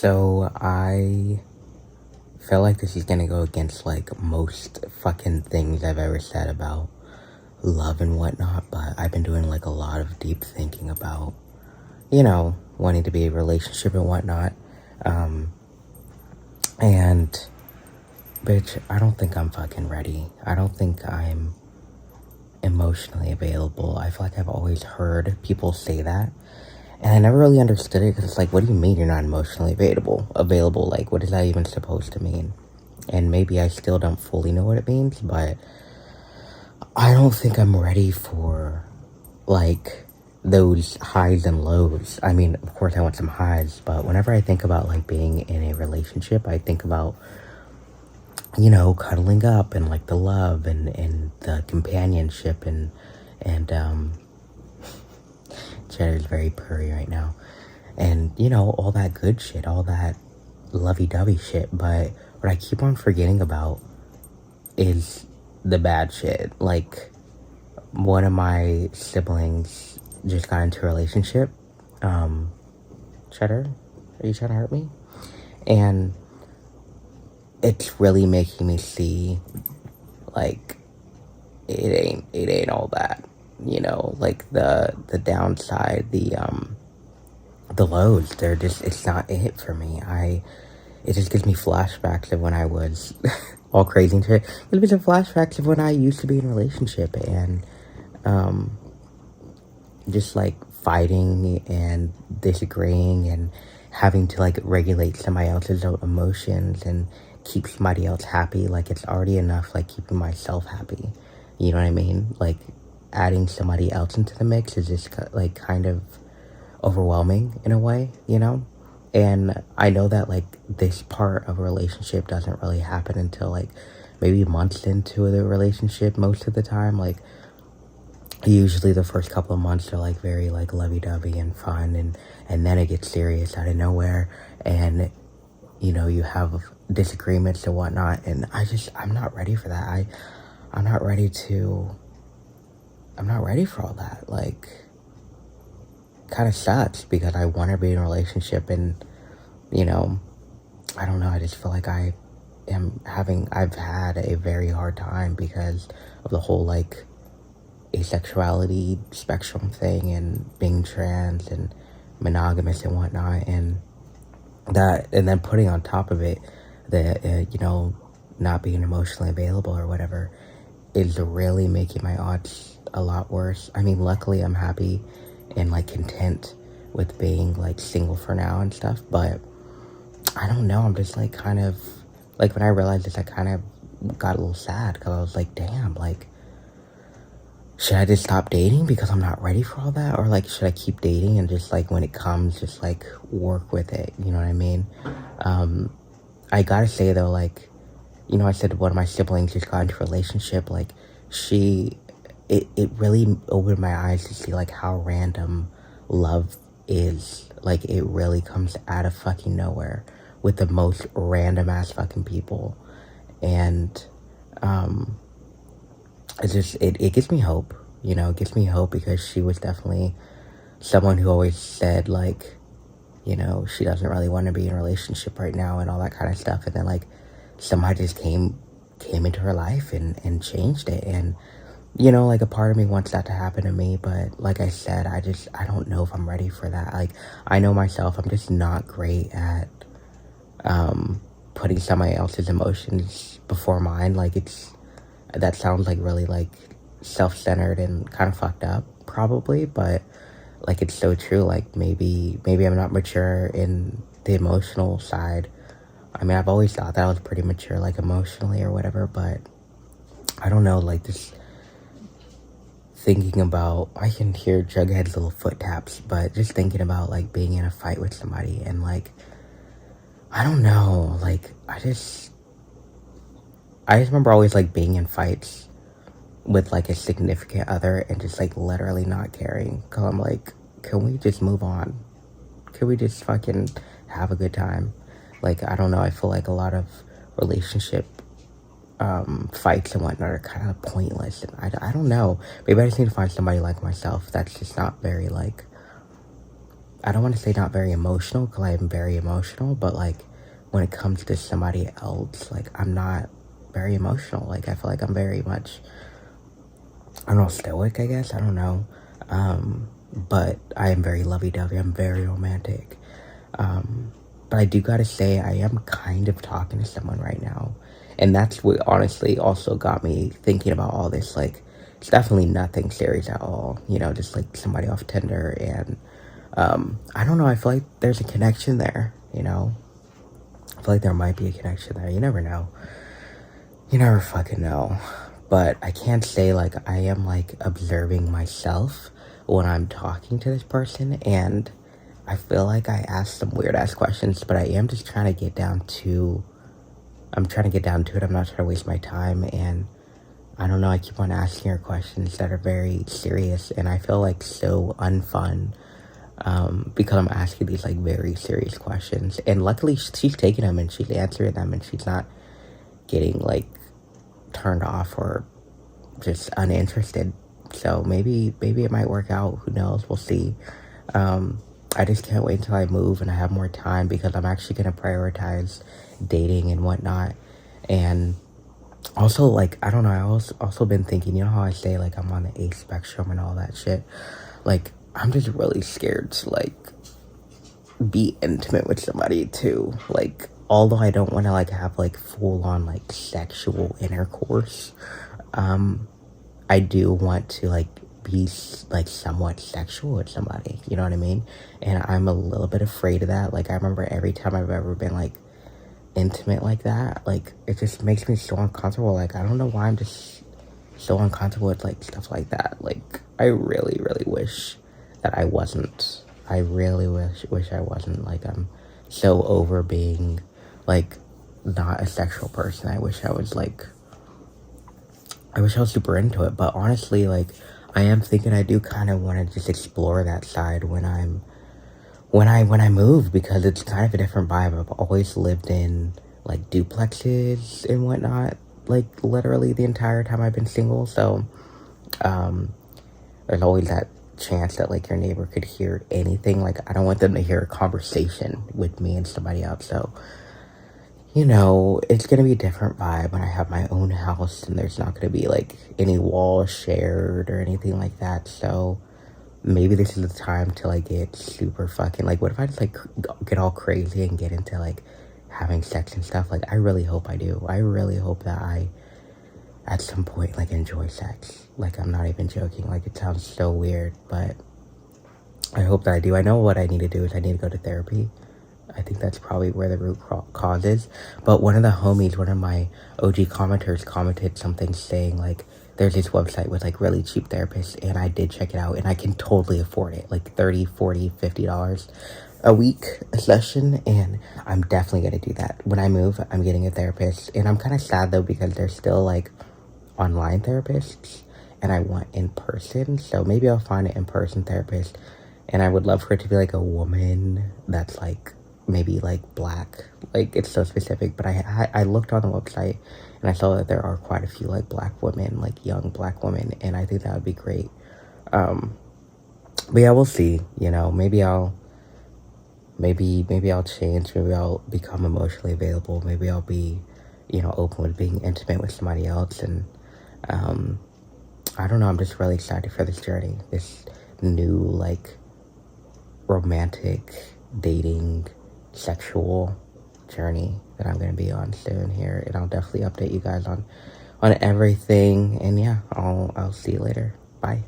So I feel like this is gonna go against like most fucking things I've ever said about love and whatnot, but I've been doing like a lot of deep thinking about, wanting to be in a relationship and whatnot. Um, and bitch, I don't think I'm fucking ready. I don't think I'm emotionally available. I feel like I've always heard people say that. And I never really understood it because it's like, what do you mean you're not emotionally available? Like, what is that even supposed to mean? And maybe I still don't fully know what it means, but I don't think I'm ready for, like, those highs and lows. I mean, of course I want some highs, but whenever I think about, like, being in a relationship, I think about, cuddling up and, like, the love and the companionship and Cheddar's very purry right now. And, all that good shit, all that lovey-dovey shit, but what I keep on forgetting about is the bad shit. Like, one of my siblings just got into a relationship. Cheddar, are you trying to hurt me? And it's really making me see, like, it ain't all that, like the downside, the lows, it's not it for me. It just gives me flashbacks of when I was all crazy into it. It gives me flashbacks of when I used to be in a relationship and, just like fighting and disagreeing and having to like regulate somebody else's emotions and keep somebody else happy. Like, it's already enough, like, keeping myself happy. You know what I mean? Like, adding somebody else into the mix is just like kind of overwhelming in a way, And I know that like this part of a relationship doesn't really happen until like maybe months into the relationship most of the time. Like, usually the first couple of months are like very like lovey-dovey and fun, and then it gets serious out of nowhere, and you have disagreements and whatnot, and I'm not ready for that. I'm not ready for all that. Like, kind of sucks because I want to be in a relationship, and I don't know, I just feel like I've had a very hard time because of the whole like asexuality spectrum thing and being trans and monogamous and whatnot, and then putting on top of it the not being emotionally available or whatever is really making my odds a lot worse. I mean, luckily I'm happy and like content with being like single for now and stuff, but I don't know, I'm just like kind of like, when I realized this, I kind of got a little sad because I was like, damn, like, should I just stop dating because I'm not ready for all that? Or like, should I keep dating and just like, when it comes, just like work with it? You know what I mean? I gotta say though, like, I said one of my siblings just got into a relationship. Like, it really opened my eyes to see like how random love is. Like, it really comes out of fucking nowhere with the most random ass fucking people. And, it gives me hope, it gives me hope because she was definitely someone who always said like, she doesn't really want to be in a relationship right now and all that kind of stuff. And then like somebody just came into her life and changed it. And, like a part of me wants that to happen to me. But like I said, I don't know if I'm ready for that. Like, I know myself, I'm just not great at, putting somebody else's emotions before mine. Like, that sounds like really like self-centered and kind of fucked up probably, but like, it's so true. Like, maybe I'm not mature in the emotional side. I mean, I've always thought that I was pretty mature, like emotionally or whatever, but I don't know, like, just thinking about, I can hear Jughead's little foot taps, but just thinking about like being in a fight with somebody and like, I don't know, like, I just remember always like being in fights with like a significant other and just like literally not caring, because I'm like, can we just move on? Can we just fucking have a good time? Like, I don't know, I feel like a lot of relationship fights and whatnot are kind of pointless, and I don't know, maybe I just need to find somebody like myself that's just not very like I don't want to say not very emotional, because I am very emotional, but like when it comes to somebody else, like I'm not very emotional. Like I feel like I'm very much, I don't know, stoic, I guess. I don't know. But I am very lovey-dovey. I'm very romantic. But I do gotta say, I am kind of talking to someone right now. And that's what honestly also got me thinking about all this. Like, it's definitely nothing serious at all. You know, just like somebody off Tinder. And I don't know. I feel like there's a connection there, you know? I feel like there might be a connection there. You never know. You never fucking know. But I can't say, like, I am, like, observing myself when I'm talking to this person, and I feel like I ask some weird-ass questions, but I am just trying to get down to... I'm trying to get down to it. I'm not trying to waste my time, and I don't know, I keep on asking her questions that are very serious, and I feel, like, so unfun, because I'm asking these, like, very serious questions, and luckily, she's taking them, and she's answering them, and she's not getting, like, turned off or just uninterested. So maybe it might work out. Who knows? We'll see. I just can't wait until I move and I have more time, because I'm actually going to prioritize dating and whatnot. And also, like, I don't know, I also been thinking, you know how I say, like, I'm on the A spectrum and all that shit? Like, I'm just really scared to, like, be intimate with somebody too. Like, although I don't want to, like, have, like, full-on, like, sexual intercourse, I do want to, like, be, like, somewhat sexual with somebody, you know what I mean? And I'm a little bit afraid of that. Like, I remember every time I've ever been, like, intimate like that, like, it just makes me so uncomfortable. Like, I don't know why I'm just so uncomfortable with, like, stuff like that. Like, I really, really wish that I wasn't. I really wish I wasn't. Like, I'm so over being, like, not a sexual person. I wish I was, like, I wish I was super into it. But honestly, like, I am thinking I do kind of want to just explore that side when I move, because it's kind of a different vibe. I've always lived in, like, duplexes and whatnot, like, literally the entire time I've been single. So there's always that chance that, like, your neighbor could hear anything. Like, I don't want them to hear a conversation with me and somebody else. So, you know, it's gonna be a different vibe when I have my own house, and there's not gonna be, like, any walls shared or anything like that. So maybe this is the time to, like, get super fucking, like, what if I just, like, get all crazy and get into, like, having sex and stuff? Like, I really hope I do. I really hope that I, at some point, like, enjoy sex. Like, I'm not even joking. Like, it sounds so weird, but I hope that I do. I know what I need to do is I need to go to therapy. I think that's probably where the root cause is. But one of the homies, one of my OG commenters, commented something saying, like, there's this website with, like, really cheap therapists, and I did check it out, and I can totally afford it, like, $30, $40, $50 a week a session, and I'm definitely gonna do that. When I move, I'm getting a therapist, and I'm kind of sad, though, because there's still, like, online therapists, and I want in-person, so maybe I'll find an in-person therapist, and I would love for it to be, like, a woman that's, like, maybe, like, black. Like, it's so specific, but I looked on the website, and I saw that there are quite a few, like, black women, like, young black women, and I think that would be great. But yeah, we'll see, you know, maybe I'll change, maybe I'll become emotionally available, maybe I'll be, you know, open with being intimate with somebody else, and, I don't know, I'm just really excited for this journey, this new, like, romantic, dating, sexual journey that I'm going to be on soon here, and I'll definitely update you guys on everything, and yeah, I'll see you later. Bye.